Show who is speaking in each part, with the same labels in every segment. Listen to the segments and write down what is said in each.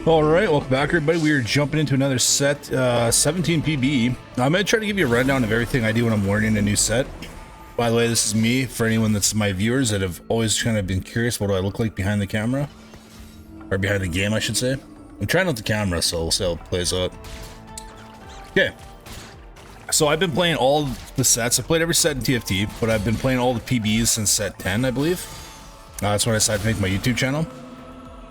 Speaker 1: All right, welcome back, everybody. We are jumping into another set, 17 PB. I'm going to try to give you a rundown of everything I do when I'm learning a new set. By the way, this is me, for anyone that's my viewers that have always kind of been curious, what do I look like behind the camera? Or behind the game, I should say. I'm trying out the camera, so we'll see how it plays out. Okay. So I've been playing all the sets. I played every set in TFT, but I've been playing all the PBs since set 10, I believe. That's when I decided to make my YouTube channel.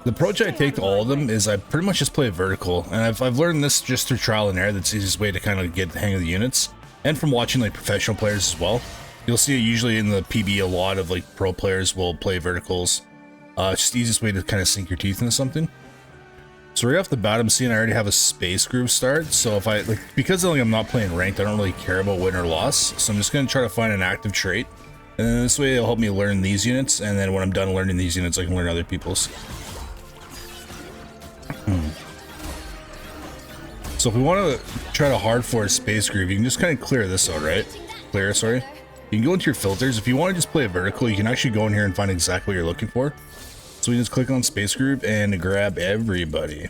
Speaker 1: The approach I take to all of them is I pretty much just play vertical, and I've learned this just through trial and error. That's the easiest way to kind of get the hang of the units, and from watching like professional players as well. You'll see usually in the PB a lot of like pro players will play verticals. It's just the easiest way to kind of sink your teeth into something. So right off the bat, I'm seeing I already have a space groove start. So if I like, because like I'm not playing ranked, I don't really care about win or loss. So I'm just gonna try to find an active trait, and then this way it'll help me learn these units. And then when I'm done learning these units, I can learn other people's. So if we want to try to hard force space groove, you can just kind of clear this out, right? Clear, sorry. You can go into your filters. If you want to just play a vertical, you can actually go in here and find exactly what you're looking for. So we just click on space groove and grab everybody.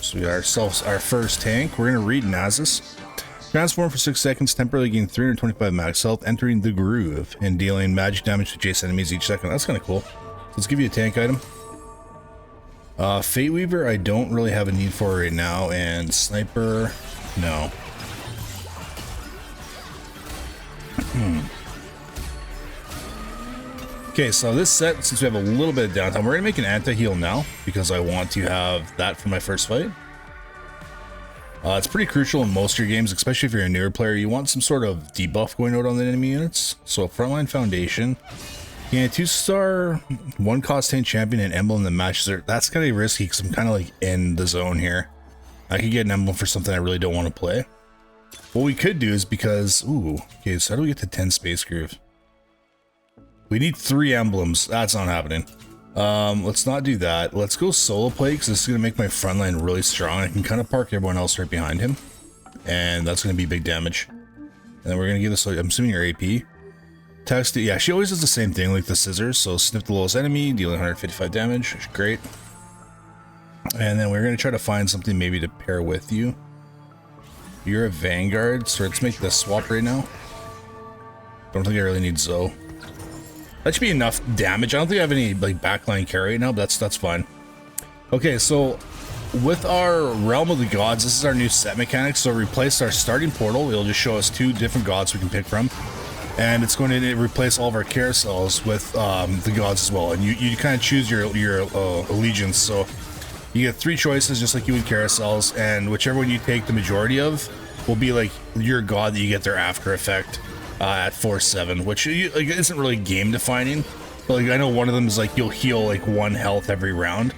Speaker 1: So we got ourselves our first tank. We're going to read Nasus. Transform for 6 seconds, temporarily gain 325 max health, entering the groove and dealing magic damage to adjacent enemies each second. That's kind of cool. Let's give you a tank item. Fate Weaver, I don't really have a need for right now, and Sniper, no. Okay, so this set, since we have a little bit of downtime, we're gonna make an anti-heal now because I want to have that for my first fight. It's pretty crucial in most of your games, especially if you're a newer player. You want some sort of debuff going out on the enemy units. So Frontline Foundation. Yeah, 2-star, 1 cost 10 champion and emblem that matches it. That's kind of risky because I'm kind of like in the zone here. I could get an emblem for something I really don't want to play. What we could do is because, ooh, okay, so how do we get to 10 space groove? We need 3 emblems. That's not happening. Let's not do that. Let's go solo play because this is going to make my front line really strong. I can kind of park everyone else right behind him. And that's going to be big damage. And then we're going to give this, I'm assuming your AP. Text, yeah, she always does the same thing, like the scissors. So snip the lowest enemy, dealing 155 damage. Great. And then we're going to try to find something maybe to pair with you. You're a Vanguard, so let's make this swap right now. Don't think I really need Zoe. That should be enough damage. I don't think I have any like backline carry right now, but that's fine. Okay, so with our Realm of the Gods, this is our new set mechanic. So replace our starting portal. It'll just show us 2 different gods we can pick from. And it's going to replace all of our carousels with the gods as well. And you kind of choose your allegiance. So you get 3 choices, just like you would carousels, and whichever one you take the majority of will be like your god that you get their after effect at 4/7, which like, isn't really game defining. But like I know one of them is like you'll heal like 1 health every round.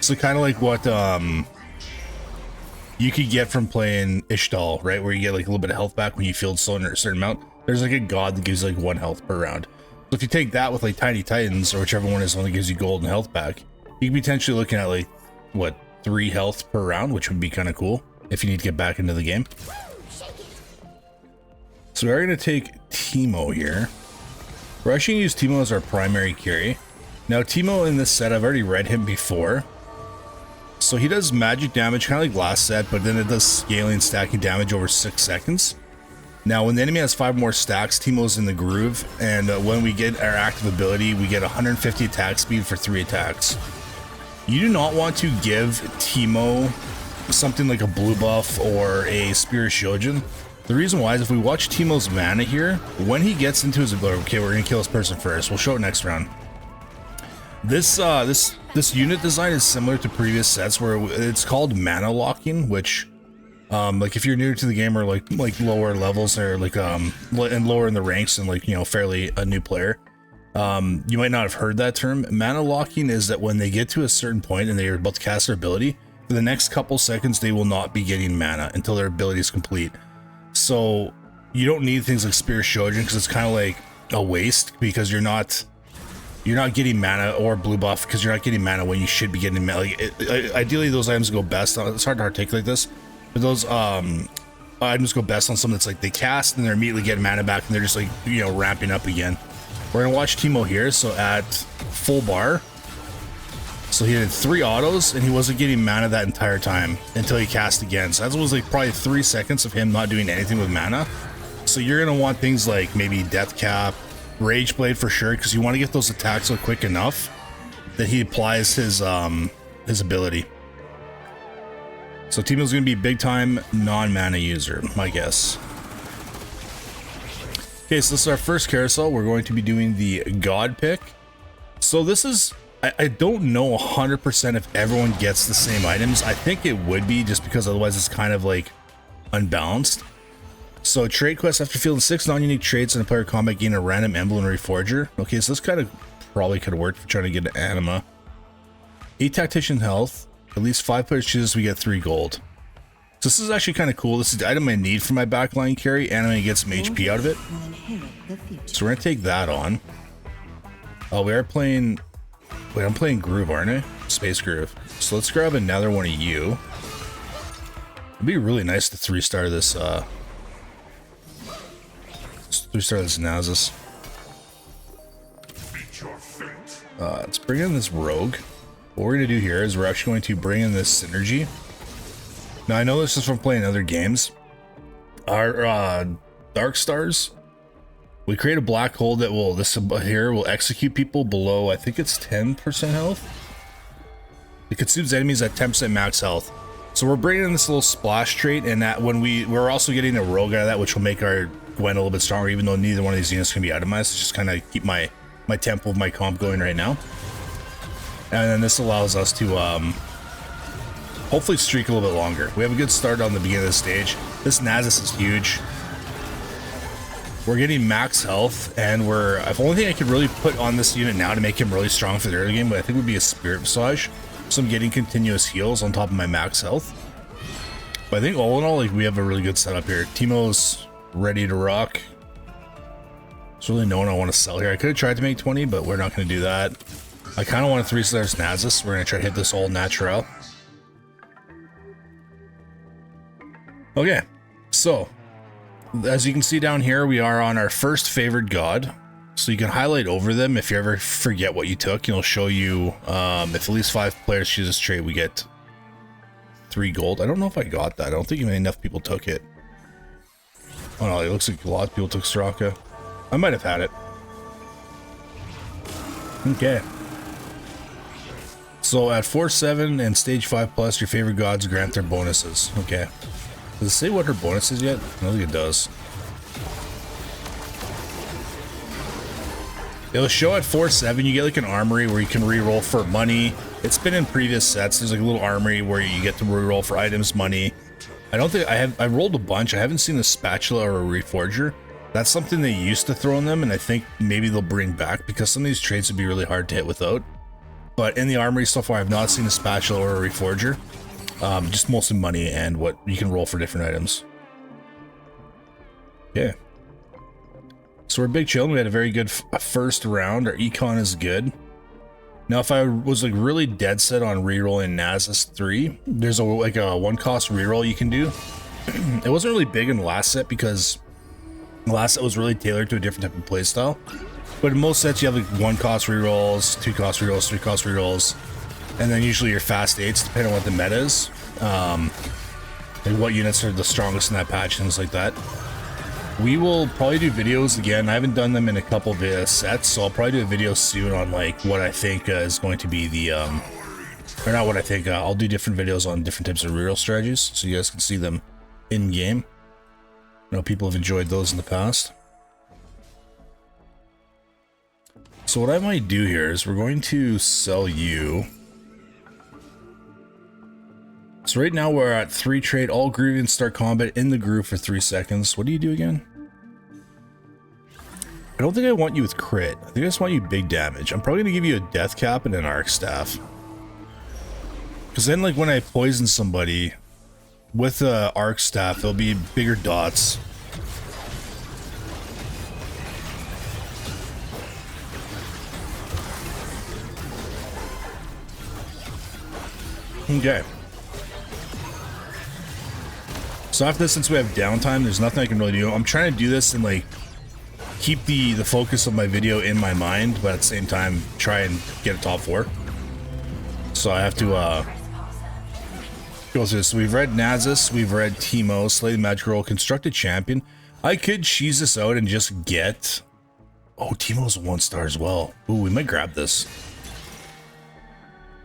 Speaker 1: So kind of like what you could get from playing Ishtal, right? Where you get like a little bit of health back when you field so a certain amount. There's like a god that gives like 1 health per round. So if you take that with like Tiny Titans, or whichever one is the one that gives you gold and health back, you could be potentially looking at like, what, 3 health per round, which would be kind of cool if you need to get back into the game. So we're going to take Teemo here. We're actually going to use Teemo as our primary carry. Now Teemo in this set, I've already read him before. So he does magic damage, kind of like last set, but then it does scaling, stacking damage over 6 seconds. Now, when the enemy has 5 more stacks, Teemo's in the groove, and when we get our active ability, we get 150 attack speed for 3 attacks. You do not want to give Teemo something like a blue buff or a Spear Shojin. The reason why is if we watch Teemo's mana here, when he gets into his ability, okay, we're gonna kill this person first. We'll show it next round. This unit design is similar to previous sets where it's called mana locking, which like if you're new to the game or like lower levels or like and lower in the ranks and like, you know, fairly a new player, you might not have heard that term. Mana locking is that when they get to a certain point and they are about to cast their ability, for the next couple seconds they will not be getting mana until their ability is complete. So you don't need things like Spear Shojin because it's kind of like a waste, because you're not getting mana, or blue buff because you're not getting mana when you should be getting mana. Like ideally those items go best on, it's hard to articulate this, but those items go best on something that's like they cast and they're immediately getting mana back and they're just like, you know, ramping up again. We're gonna watch Teemo here. So at full bar, So he had 3 autos and he wasn't getting mana that entire time until he cast again. So that was like probably 3 seconds of him not doing anything with mana. So you're going to want things like maybe Death Cap, Rage Blade for sure, because you want to get those attacks so quick enough that he applies his ability. So Teemo's going to be big time non-mana user, my guess. Okay, so this is our first carousel. We're going to be doing the God pick. So this is, I don't know 100% if everyone gets the same items. I think it would be, just because otherwise it's kind of like unbalanced. So trade quest: after fielding 6 non-unique traits in a player combat, gain a random emblem Reforger. Okay, so this kind of probably could work for trying to get an anima. 8 tactician health. At least 5 players choose, we get 3 gold. So this is actually kind of cool. This is the item I need for my backline carry, and I'm going to get some HP out of it. So we're going to take that on. Oh, we are playing... Wait, I'm playing Groove, aren't I? Space Groove. So let's grab another one of you. It'd be really nice to 3-star this, 3-star this Nasus. Let's bring in this Rogue. What we're going to do here is we're actually going to bring in this Synergy. Now, I know this is from playing other games. Our Dark Stars, we create a black hole that will, this here will execute people below, I think it's 10% health. It consumes enemies at 10% max health. So we're bringing in this little splash trait, and that when we're also getting a Rogue out of that, which will make our Gwen a little bit stronger, even though neither one of these units can be itemized. It's just kind of keep my tempo of my comp going right now. And then this allows us to hopefully streak a little bit longer. We have a good start on the beginning of the stage. This Nasus is huge. We're getting max health, and the only thing I could really put on this unit now to make him really strong for the early game, but I think would be a Spirit Visage. So I'm getting continuous heals on top of my max health. But I think all in all, like, we have a really good setup here. Teemo's ready to rock. There's really no one I want to sell here. I could have tried to make 20, but we're not going to do that. I kind of want to 3-star Nasus. We're going to try to hit this all natural. Okay, so as you can see down here, we are on our first favored god. So you can highlight over them if you ever forget what you took. It'll show you if at least 5 players choose this trade, we get 3 gold. I don't know if I got that. I don't think enough people took it. Oh no, it looks like a lot of people took Straka. I might have had it. Okay. So at 4-7 and stage 5+, your favorite gods grant their bonuses. Okay. Does it say what her bonus is yet? I don't think it does. It'll show at 4-7, you get like an armory where you can reroll for money. It's been in previous sets. There's like a little armory where you get to reroll for items, money. I don't think I rolled a bunch. I haven't seen a spatula or a reforger. That's something they used to throw in them, and I think maybe they'll bring back, because some of these traits would be really hard to hit without. But in the armory so far, I've not seen a spatula or a reforger. Just mostly money and what you can roll for different items. Yeah. So we're big chilling. We had a very good first round. Our econ is good. Now, if I was like really dead set on rerolling Nasus 3, there's like a 1-cost reroll you can do. It wasn't really big in the last set because the last set was really tailored to a different type of playstyle. But in most sets, you have like 1-cost rerolls, 2-cost rerolls, 3-cost rerolls, and then usually your fast 8s, depending on what the meta is, and what units are the strongest in that patch, things like that. We will probably do videos again. I haven't done them in a couple of sets, so I'll probably do a video soon on like what I think is going to be the, or not what I think, I'll do different videos on different types of reroll strategies, so you guys can see them in game. I know people have enjoyed those in the past. So what I might do here is we're going to sell you. So right now we're at 3 trade, all grievance start combat in the groove for 3 seconds. What do you do again? I don't think I want you with crit. I think I just want you big damage. I'm probably gonna give you a death cap and an arc staff. Because then like when I poison somebody with a arc staff, there'll be bigger dots. Okay. So after this, since we have downtime, there's nothing I can really do. I'm trying to do this and like keep the focus of my video in my mind, but at the same time try and get a top 4. So I have to go through this. So we've read Nasus, we've read Teemo, Slay the Magic Girl, Construct a Champion. I could cheese this out and just get... Oh, Teemo's a 1-star as well. Ooh, we might grab this.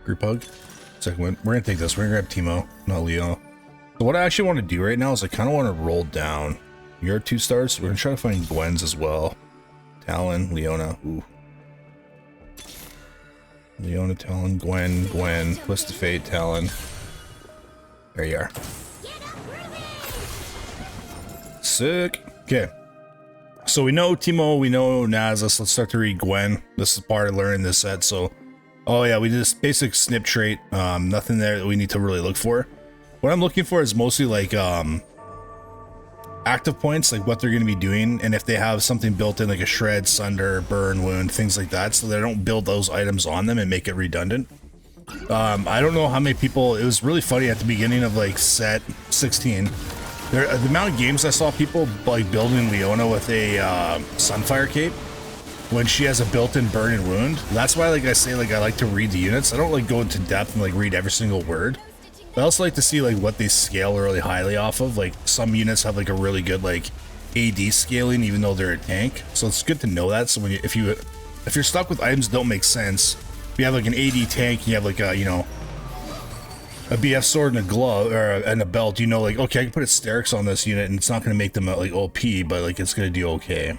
Speaker 1: Group hug. Second one. We're gonna take this. We're gonna grab Teemo, not Leo. So what I actually want to do right now is I kind of want to roll down. You're 2 stars. We're gonna try to find Gwen's as well. Talon, Leona. Ooh. Leona, Talon, Gwen, Twist of Fate, Talon. There you are. Sick. Okay. So we know Teemo, we know Nasus. Let's start to read Gwen. This is part of learning this set. So, oh yeah, we did this basic snip trait. Nothing there that we need to really look for. What I'm looking for is mostly like active points, like what they're going to be doing, and if they have something built in, like a shred, sunder, burn, wound, things like that, so they don't build those items on them and make it redundant. I don't know how many people, it was really funny at the beginning of like set 16, the amount of games I saw people like building Leona with a Sunfire cape when she has a built-in burn and wound. That's why, like I say, like I like to read the units. I don't like go into depth and like read every single word. I also like to see like what they scale really highly off of. Like some units have like a really good like AD scaling even though they're a tank. So it's good to know that. So when if you're stuck with items that don't make sense, if you have like an AD tank, you have like a, you know, a BF sword and a glove or and a belt, you know, like okay, I can put a Sterix on this unit and it's not going to make them like OP, but like it's going to do okay.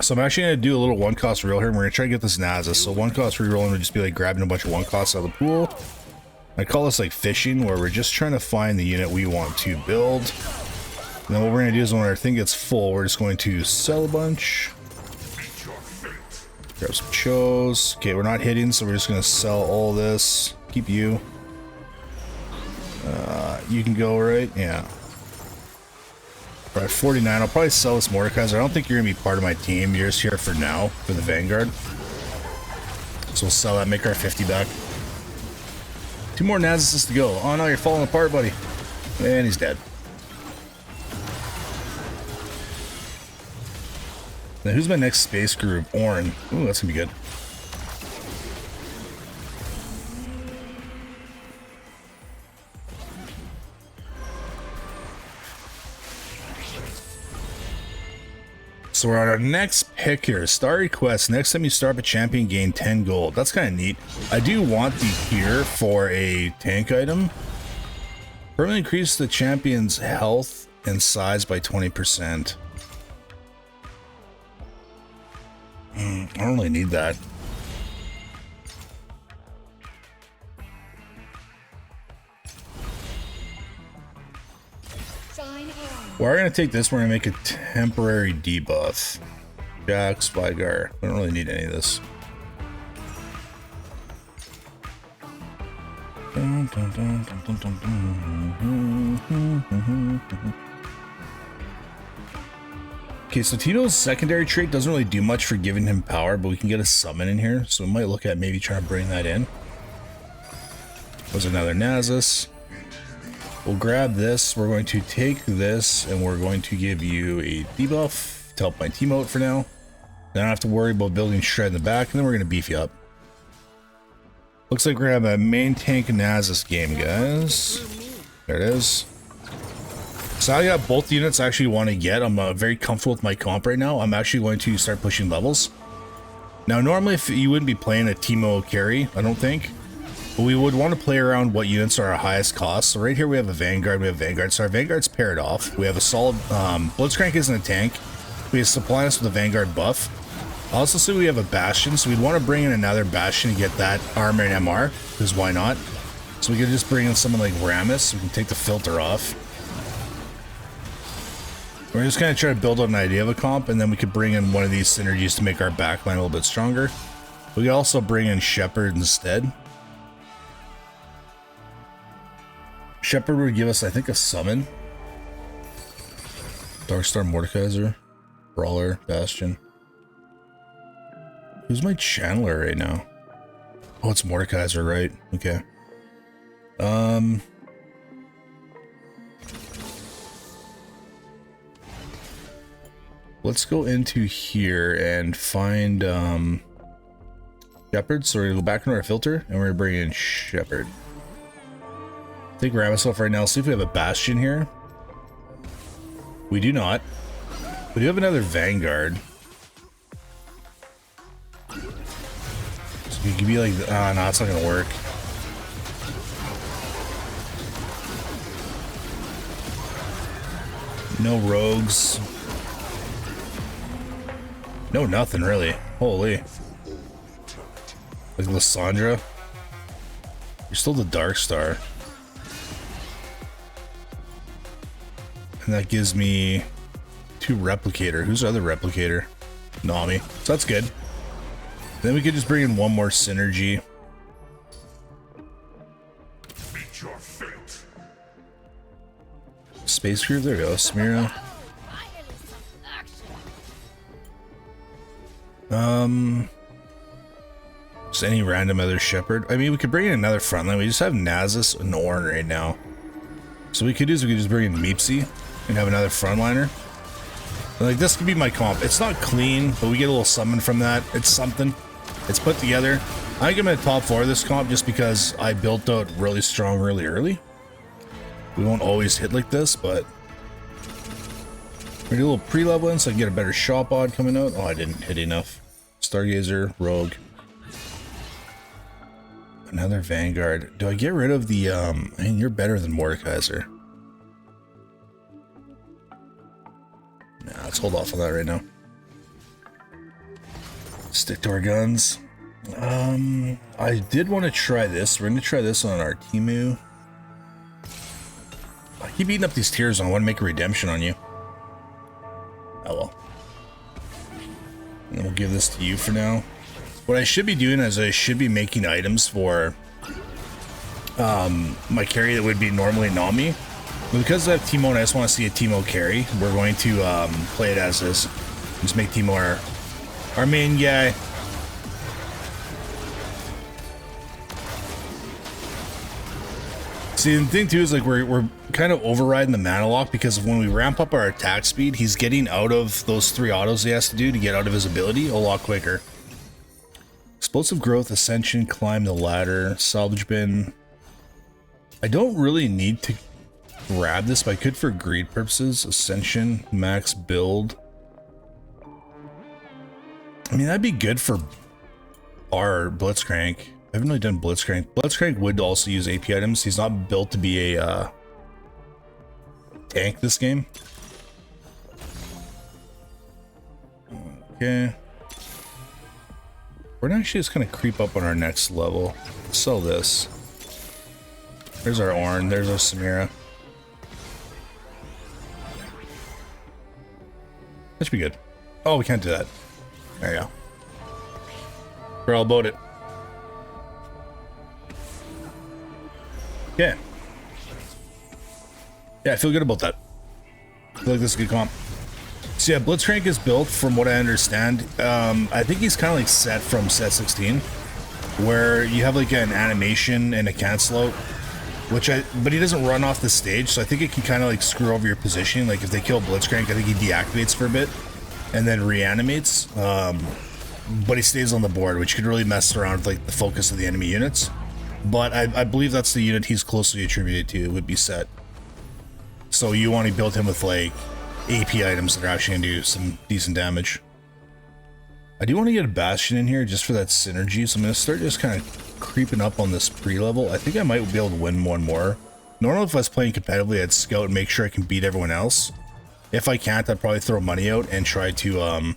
Speaker 1: So I'm actually going to do a little 1-cost reroll here. And we're going to try to get this Nasus. So 1-cost reroll would just be like grabbing a bunch of 1-costs out of the pool. I call this like fishing, where we're just trying to find the unit we want to build. And then what we're going to do is when our thing gets full, we're just going to sell a bunch. Grab some chos. Okay, we're not hitting, so we're just going to sell all this. Keep you. You can go, right? Yeah. We're at 49. I'll probably sell this Mordekaiser. I don't think you're going to be part of my team. You're just here for now, for the Vanguard. So we'll sell that, make our 50 back. 2 more Nasus to go. Oh no, you're falling apart, buddy. And he's dead. Now who's my next space group? Ornn. Ooh, that's gonna be good. So we're on our next pick here. Star request. Next time you start up a champion, gain 10 gold. That's kind of neat. I do want the here for a tank item. Permanently increase the champion's health and size by 20%. I don't really need that. We're going to take this. We're going to make a temporary debuff. Jax, Vigar. We don't really need any of this. Okay, so Tito's secondary trait doesn't really do much for giving him power, but we can get a summon in here. So we might look at maybe trying to bring that in. There's another Nasus. We'll grab this, we're going to take this, and we're going to give you a debuff to help my team out for now. Then I don't have to worry about building shred in the back, and then we're going to beef you up. Looks like we're going to have a main tank Nasus game, guys. There it is. So I got both units I actually want to get. I'm very comfortable with my comp right now. I'm actually going to start pushing levels. Now, normally if you wouldn't be playing a Teemo carry, I don't think. But we would want to play around what units are our highest cost. So right here we have a Vanguard, So our Vanguard's paired off. We have a solid, Blitzcrank isn't a tank. We have supply us with a Vanguard buff. Also, so we have a Bastion, so we'd want to bring in another Bastion to get that armor and MR, because why not? So we could just bring in someone like Rammus, so we can take the filter off. We're just going to try to build up an idea of a comp, and then we could bring in one of these synergies to make our backline a little bit stronger. We could also bring in Shepard instead. Shepard would give us, I think, a summon. Darkstar, Mordekaiser, Brawler, Bastion. Who's my channeler right now? Oh, it's Mordekaiser, right? Okay. Let's go into here and find Shepherd. So we're gonna go back into our filter and we're gonna bring in Shepherd. Take Ramazov right now. See if we have a Bastion here. We do not. We do have another Vanguard. So we could be like, no, it's not gonna work. No rogues. No, nothing really. Holy. Like Lysandra. You're still the Dark Star. And that gives me 2 Replicator. Who's the other Replicator? Nami. So that's good. Then we could just bring in 1 more Synergy.
Speaker 2: Meet your fate.
Speaker 1: Space Groove, there we go. Smira. Just any random other Shepherd. I mean, we could bring in another frontline. We just have Nasus and Ornn right now. So what we could do is we could just bring in Meepsy and have another frontliner. And like, this could be my comp. It's not clean, but we get a little summon from that. It's something. It's put together. I think I'm in the top 4 of this comp just because I built out really strong really early. We won't always hit like this, but we're gonna do a little pre-leveling so I can get a better shot bod coming out. Oh, I didn't hit enough. Stargazer, Rogue. Another Vanguard. Do I get rid of the, I mean, you're better than Mordekaiser. Nah, let's hold off on that right now. Stick to our guns. I did want to try this. We're going to try this on our Timu. I keep eating up these tiers. I want to make a redemption on you. Oh well. And we'll give this to you for now. What I should be doing is I should be making items for my carry that would be normally Nami. But because I have Teemo and I just want to see a Teemo carry, we're going to play it as is. Just make Teemo our main guy. See, the thing too is like we're kind of overriding the mana lock because when we ramp up our attack speed, he's getting out of those 3 autos he has to do to get out of his ability a lot quicker. Explosive Growth, Ascension, Climb the Ladder, Salvage Bin. I don't really need to grab this, but I could for greed purposes. Ascension, Max Build. I mean, that'd be good for our Blitzcrank. I haven't really done Blitzcrank. Blitzcrank would also use AP items. He's not built to be a tank this game. Okay. We're gonna actually just kind of creep up on our next level. Sell this. There's our Ornn. There's our Samira. That should be good. Oh, we can't do that. There you go. We're all about it. Yeah. Yeah, I feel good about that. I feel like this is a good comp. So yeah, Blitzcrank is built, from what I understand. I think he's kind of like set from set 16, where you have like an animation and a cancel out, but he doesn't run off the stage, so I think it can kind of like screw over your positioning. Like if they kill Blitzcrank, I think he deactivates for a bit and then reanimates, but he stays on the board, which could really mess around with like the focus of the enemy units. But I believe that's the unit he's closely attributed to, would be set. So you want to build him with like AP items that are actually going to do some decent damage. I do want to get a Bastion in here just for that synergy, so I'm going to start just kind of creeping up on this pre-level. I think I might be able to win one more. Normally if I was playing competitively, I'd scout and make sure I can beat everyone else. If I can't, I'd probably throw money out and try to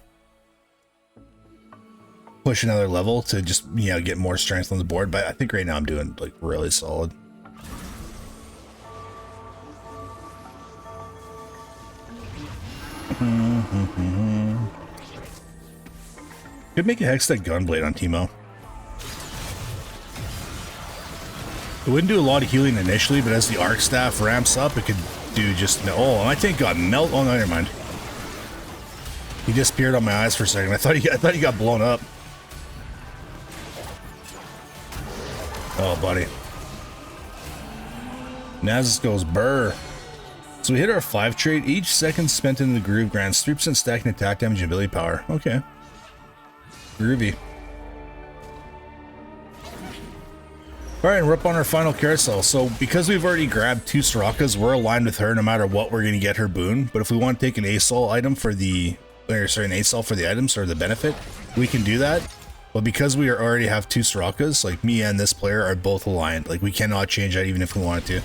Speaker 1: push another level to just, you know, get more strength on the board. But I think right now I'm doing like really solid. Could make a Hextech Gunblade on Teemo. It wouldn't do a lot of healing initially, but as the Arc Staff ramps up, it could do just... Oh, my tank got melt. Oh, no, never mind. He disappeared on my eyes for a second. I thought he got blown up. Oh, buddy. Nasus goes burr. So we hit our 5 trait. Each second spent in the groove grants 3% stacking attack damage and ability power. Okay. Groovy. All right, and we're up on our final carousel. So because we've already grabbed 2 Sorakas, we're aligned with her no matter what. We're going to get her boon. But if we want to take an ASOL item for the, or sorry, an ASOL for the items or the benefit, we can do that. But because we already have 2 Sorakas, like me and this player are both aligned. Like we cannot change that even if we wanted to.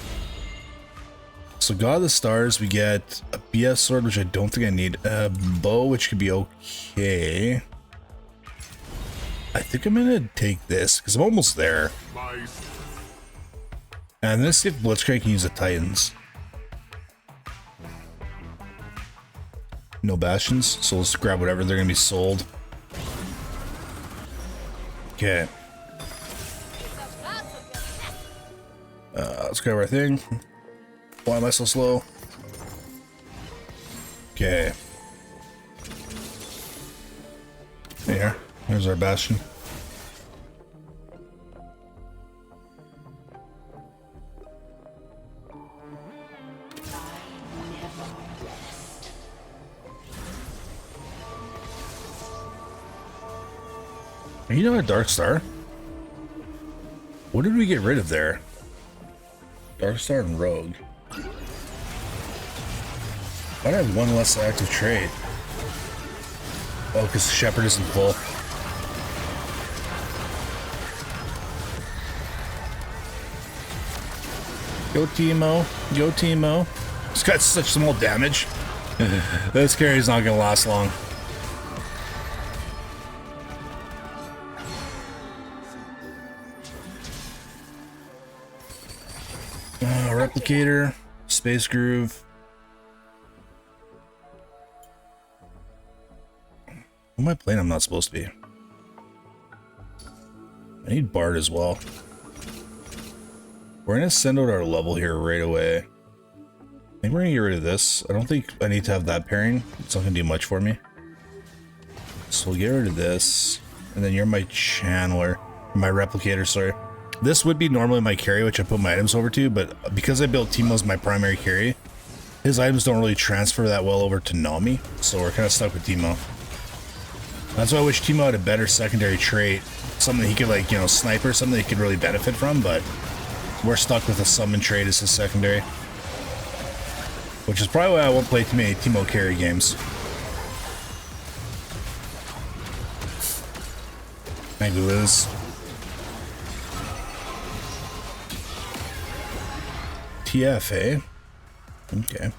Speaker 1: So God of the Stars, we get a BS sword, which I don't think I need. A bow, which could be okay. I think I'm gonna take this because I'm almost there. And let's see if Blitzcrank can use the Titans. No Bastions, so let's grab whatever they're gonna be sold. Okay. Let's grab our thing. Why am I so slow? Okay. There. There's our Bastion. You know a Dark Star? What did we get rid of there? Dark Star and Rogue. Why do I have 1 less active trait? Oh, because Shepherd isn't full. Go Teemo. Go Teemo. It's got such small damage. This carry's not going to last long. Replicator. Space Groove. Who am I playing? I'm not supposed to be. I need Bard as well. We're gonna send out our level here right away. I think we're gonna get rid of this. I don't think I need to have that pairing. It's not gonna do much for me. So we'll get rid of this. And then you're my channeler. My replicator, sorry. This would be normally my carry, which I put my items over to, but because I built Teemo as my primary carry, his items don't really transfer that well over to Nami, so we're kind of stuck with Teemo. That's why I wish Teemo had a better secondary trait, something he could, like, you know, sniper, something he could really benefit from, but we're stuck with a summon trait as his secondary. Which is probably why I won't play too many Teemo carry games. Maybe lose. TFA. Okay.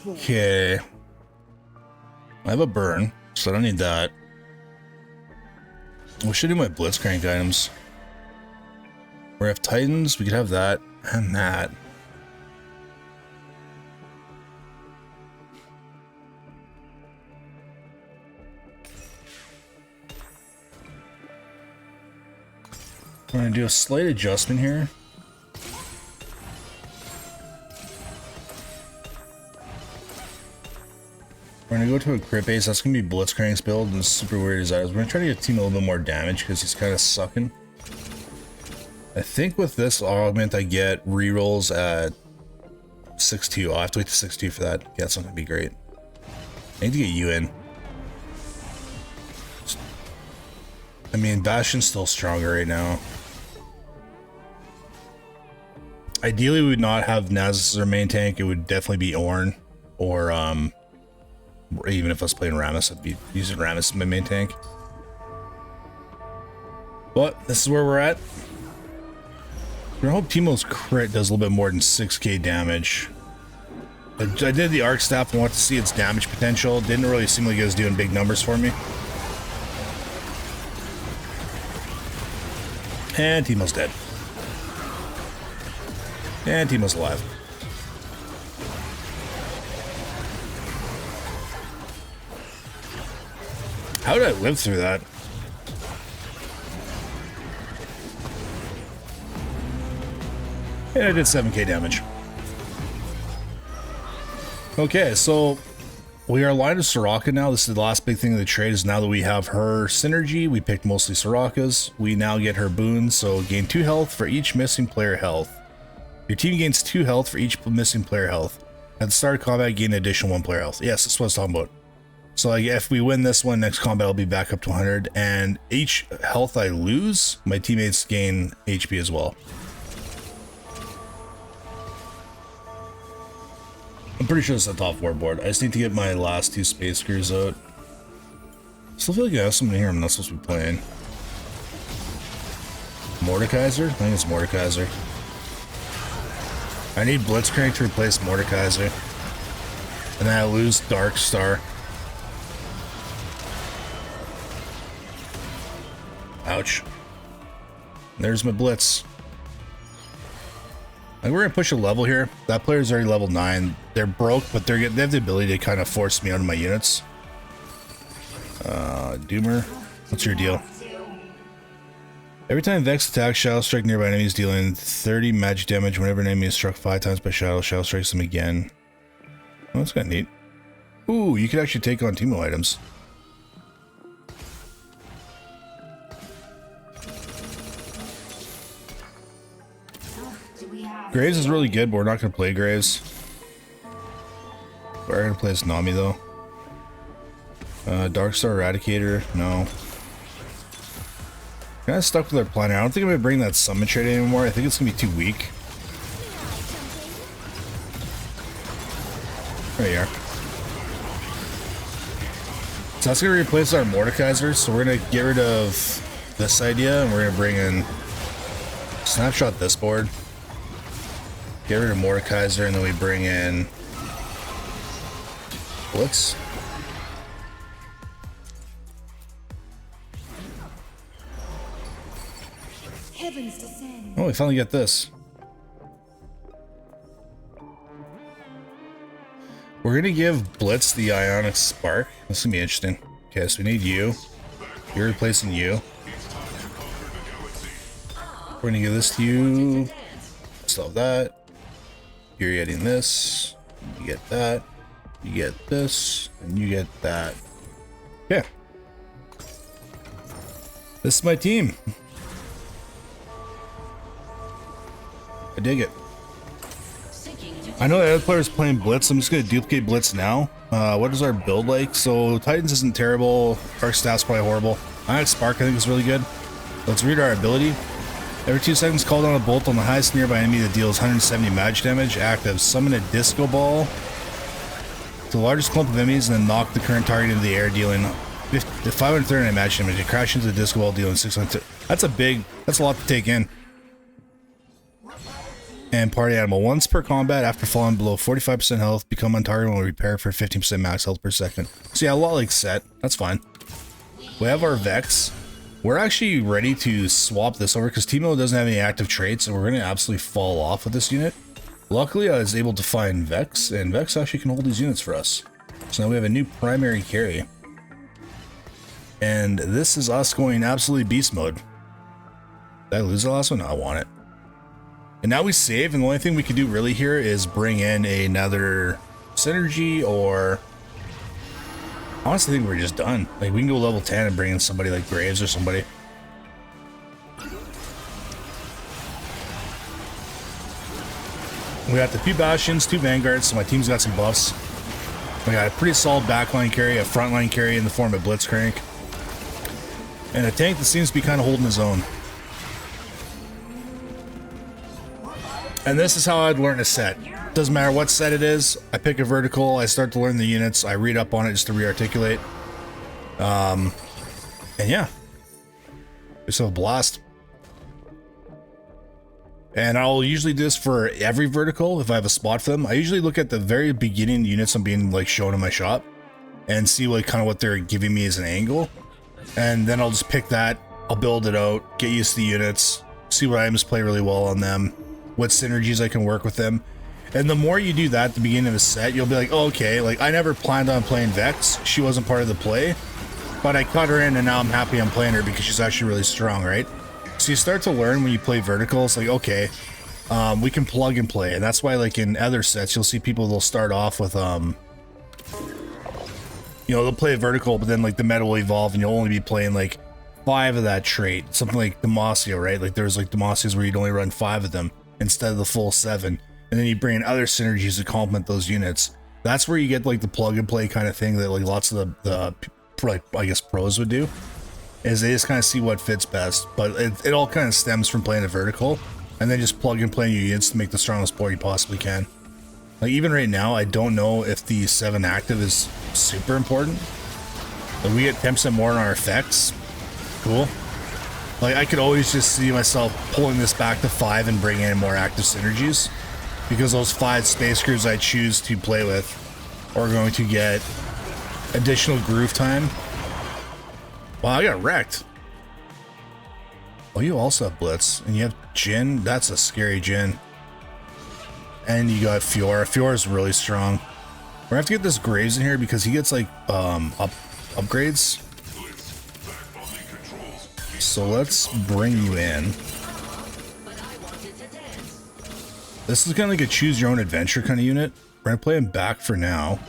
Speaker 1: Okay. I have a burn, so I don't need that. We should do my Blitzcrank items. We have Titans, we could have that and that. We're gonna do a slight adjustment here. We're gonna go to a crit base. That's gonna be Blitzcrank's build, and super weird as that is. We're gonna try to get Team a little bit more damage because he's kind of sucking. I think with this augment, I get rerolls at 6-2. I'll have to wait to 6-2 for that. Yeah, it's not gonna be great. I need to get you in. I mean, Bastion's still stronger right now. Ideally, we would not have Nasus as our main tank. It would definitely be Ornn, or even if I was playing Rammus, I'd be using Rammus as my main tank. But this is where we're at. I hope Teemo's crit does a little bit more than 6k damage. I did the arc staff and wanted to see its damage potential. Didn't really seem like it was doing big numbers for me. And Teemo's dead. And Teemo's alive. How did I live through that? And I did 7k damage. Okay, so we are aligned to Soraka now. This is the last big thing of the trade, is now that we have her synergy, we picked mostly Sorakas. We now get her boons, so gain 2 health for each missing player health. Your team gains 2 health for each missing player health. At the start of combat, gain an additional 1 player health. Yes, that's what I was talking about. So like if we win this one, next combat I'll be back up to 100, and each health I lose, my teammates gain HP as well. I'm pretty sure it's the top 4 board. I just need to get my last 2 space screws out. Still feel like I have something here I'm not supposed to be playing. Mordekaiser? I think it's Mordekaiser. I need Blitzcrank to replace Mordekaiser. And then I lose Dark Star. Ouch. There's my Blitz. Like, we're gonna push a level here. That player's already level 9. They're broke, but they have the ability to kind of force me out of my units. Doomer, what's your deal? Every time Vex attacks, Shadow Strike nearby enemies, dealing 30 magic damage whenever an enemy is struck 5 times by Shadow. Shadow strikes them again. Oh, that's kind of neat. Ooh, you could actually take on Teemo items. Graves is really good, but we're not going to play Graves. We're going to play as Nami, though. Darkstar Eradicator, no. Kind of stuck with our plan here. I don't think I'm going to bring that summon trait anymore. I think it's going to be too weak. There you are. So that's going to replace our Mordekaiser. So we're going to get rid of this idea, and we're going to bring in Snapshot this board. Get rid of Mordekaiser, and then we bring in Blitz.
Speaker 3: Heavens descend.
Speaker 1: Oh, we finally get this. We're gonna give Blitz the Ionic Spark. This is gonna be interesting. Okay, so we need you. You're replacing you. We're gonna give this to you. Still have that. You're getting this. You get that. You get this. And you get that. Yeah. This is my team. I dig it. I know the other player's playing Blitz. I'm just going to duplicate Blitz now. What is our build like? So Titans isn't terrible. Arc Staff's probably horrible. Ionic Spark I think is really good. Let's read our ability. Every 2 seconds, call down a bolt on the highest nearby enemy that deals 170 magic damage. Active. Summon a disco ball to the largest clump of enemies and then knock the current target into the air, dealing 539 magic damage. It crashes into the disco ball, dealing 600. That's a lot to take in. And party animal. Once per combat, after falling below 45% health, become on target when we repair for 15% max health per second. So yeah, a lot like Set. That's fine. We have our Vex. We're actually ready to swap this over because Teemo doesn't have any active traits, and we're going to absolutely fall off with this unit. Luckily, I was able to find Vex, and Vex actually can hold these units for us. So now we have a new primary carry. And this is us going absolutely beast mode. Did I lose the last one? No, I want it. And now we save, and the only thing we can do really here is bring in another synergy, or honestly I think we're just done. Like, we can go level 10 and bring in somebody like Graves or somebody. We got the 2 Bastions, 2 Vanguards, so my team's got some buffs. We got a pretty solid backline carry, a frontline carry in the form of Blitzcrank, and a tank that seems to be kind of holding his own. And this is how I'd learn a set. Doesn't matter what set it is. I pick a vertical, I start to learn the units, I read up on it just to re-articulate. And yeah. Just have a blast. And I'll usually do this for every vertical if I have a spot for them. I usually look at the very beginning units I'm being like shown in my shop and see like kind of what they're giving me as an angle. And then I'll just pick that, I'll build it out, get used to the units, see what items play really well on them, what synergies I can work with them. And the more you do that at the beginning of a set, you'll be like, oh, okay, like I never planned on playing Vex. She wasn't part of the play, but I cut her in and now I'm happy I'm playing her because she's actually really strong, right? So you start to learn when you play verticals, like, okay, we can plug and play. And that's why, like, in other sets, you'll see people, they'll start off with, you know, they'll play a vertical, but then, like, the meta will evolve and you'll only be playing, like, 5 of that trait. Something like Demacia, right? Like, there's, like, Demacias where you'd only run 5 of them instead of the full 7. And then you bring in other synergies to complement those units. That's where you get like the plug and play kind of thing that like lots of the like, I guess pros would do, is they just kind of see what fits best. But it all kind of stems from playing a vertical and then just plug and play your units to make the strongest board you possibly can. Like even right now, I don't know if the 7 active is super important. Like we get 10% more on our effects. Cool. Like I could always just see myself pulling this back to 5 and bringing in more active synergies, because those 5 space crews I choose to play with are going to get additional groove time. Wow, I got wrecked. Oh, you also have Blitz, and you have Jin. That's a scary Jin. And you got Fiora. Fiora is really strong. We're gonna have to get this Graves in here because he gets like upgrades. So let's bring you in. This is kind of like a choose your own adventure kind of unit. We're gonna play him back for now.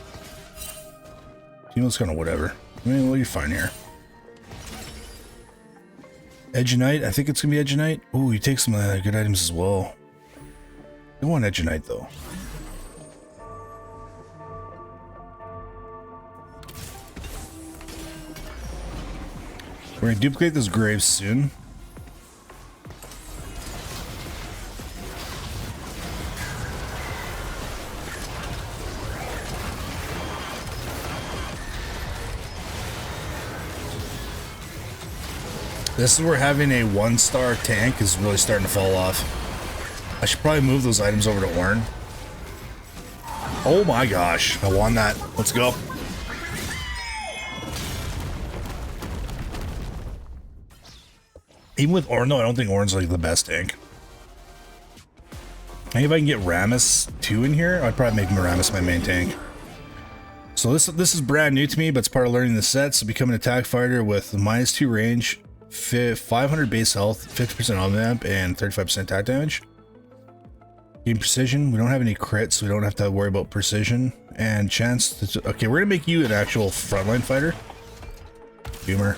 Speaker 1: You know, it's kind of whatever. I mean, well, you're fine here. Edge of Night. I think it's gonna be Edge of Night. Ooh, you take some good items as well. I want Edge of Night though. We're gonna duplicate this Graves soon. This is where having a 1-star tank is really starting to fall off. I should probably move those items over to Ornn. Oh my gosh, I won that. Let's go. Even with Ornn though, I don't think Ornn's like the best tank. I think if I can get Rammus 2 in here, I'd probably make Rammus my main tank. So this is brand new to me, but it's part of learning the sets. So become an attack fighter with -2 range, 500 base health, 50% on amp, and 35% attack damage. Gain precision. We don't have any crits, so we don't have to worry about precision. And chance to... Okay, we're gonna make you an actual frontline fighter. Boomer.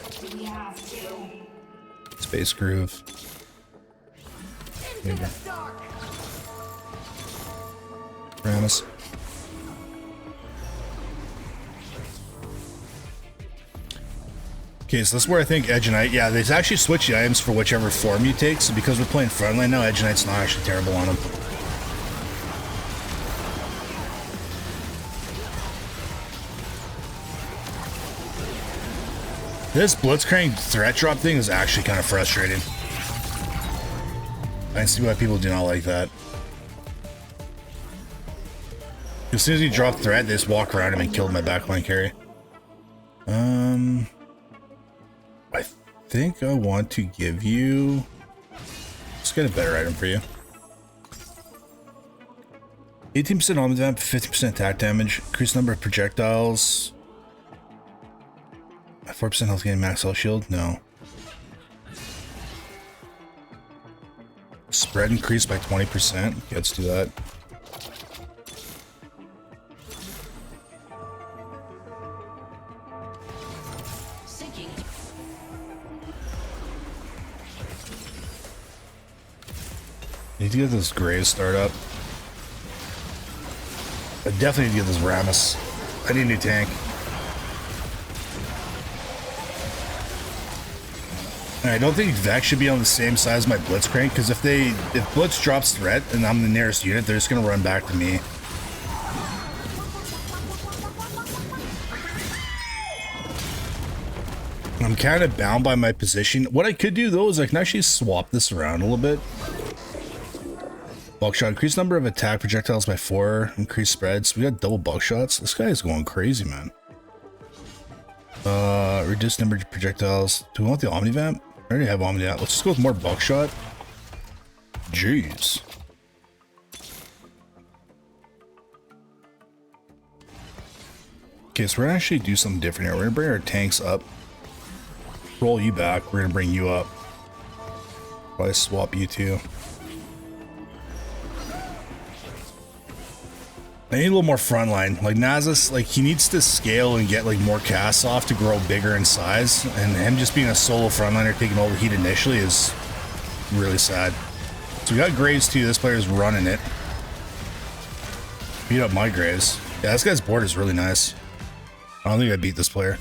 Speaker 1: Space Groove. Rammus. Okay, so that's where I think Edge of Night, yeah, they actually switch the items for whichever form you take, so because we're playing frontline now, Edge of Night's not actually terrible on them. This Blitzcrank threat drop thing is actually kind of frustrating. I can see why people do not like that. As soon as you drop threat, they just walk around him and kill my backline carry. I think I want to give you... Let's get a better item for you. 18% on the vamp, 50% attack damage, increased number of projectiles. 4% health gain, max health shield? No. Spread increased by 20%. Yeah, let's do that. Need to get this Graves start up. I definitely need to get this Rammus. I need a new tank. And I don't think Vex should be on the same size as my Blitzcrank, because if Blitz drops threat and I'm the nearest unit, they're just gonna run back to me. I'm kind of bound by my position. What I could do though is I can actually swap this around a little bit. Buckshot, increase number of attack projectiles by 4, increase spreads. We got double buckshots. This guy is going crazy, man. Reduce number of projectiles. Do we want the Omnivamp? I already have Omnivamp. Let's just go with more buckshot. Jeez. Okay, so we're gonna actually do something different here. We're gonna bring our tanks up. Roll you back. We're gonna bring you up. Probably swap you two. I need a little more frontline. Like Nasus, like he needs to scale and get like more casts off to grow bigger in size, and him just being a solo frontliner taking all the heat initially is really sad. So we got Graves too. This player's running it. Beat up my Graves. Yeah, this guy's board is really nice. I don't think I beat this player.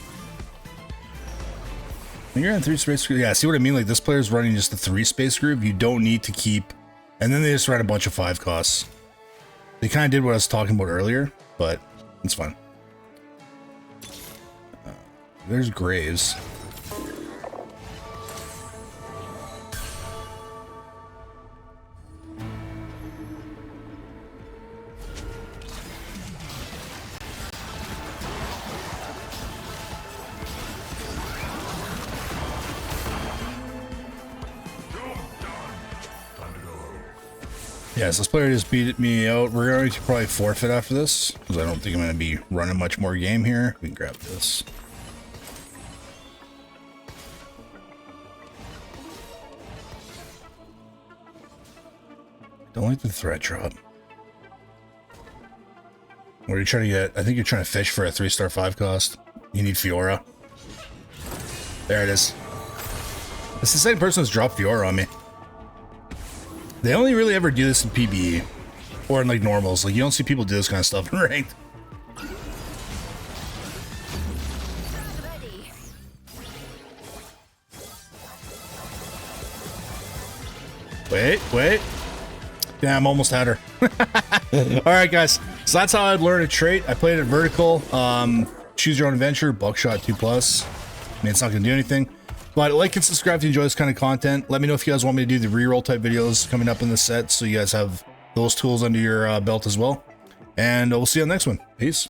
Speaker 1: I think you're on 3 space groove. Yeah, see what I mean? Like, this player's running just the 3 space groove. You don't need to keep... And then they just ran a bunch of 5 costs. They kind of did what I was talking about earlier, but it's fine. There's Graves. Yes, this player just beat me out. We're going to probably forfeit after this, because I don't think I'm going to be running much more game here. We can grab this. Don't like the threat drop. What are you trying to get? I think you're trying to fish for a 3-star 5 cost. You need Fiora. There it is. It's the same person who's dropped Fiora on me. They only really ever do this in PBE. Or in like normals. Like you don't see people do this kind of stuff in ranked. Wait. Damn, almost had her. Alright guys, so that's how I'd learn a trait. I played it vertical. Choose your own adventure, buckshot 2+. I mean, it's not gonna do anything. But like and subscribe if you enjoy this kind of content. Let me know if you guys want me to do the reroll type videos coming up in the set, so you guys have those tools under your belt as well. And we'll see you on the next one. Peace.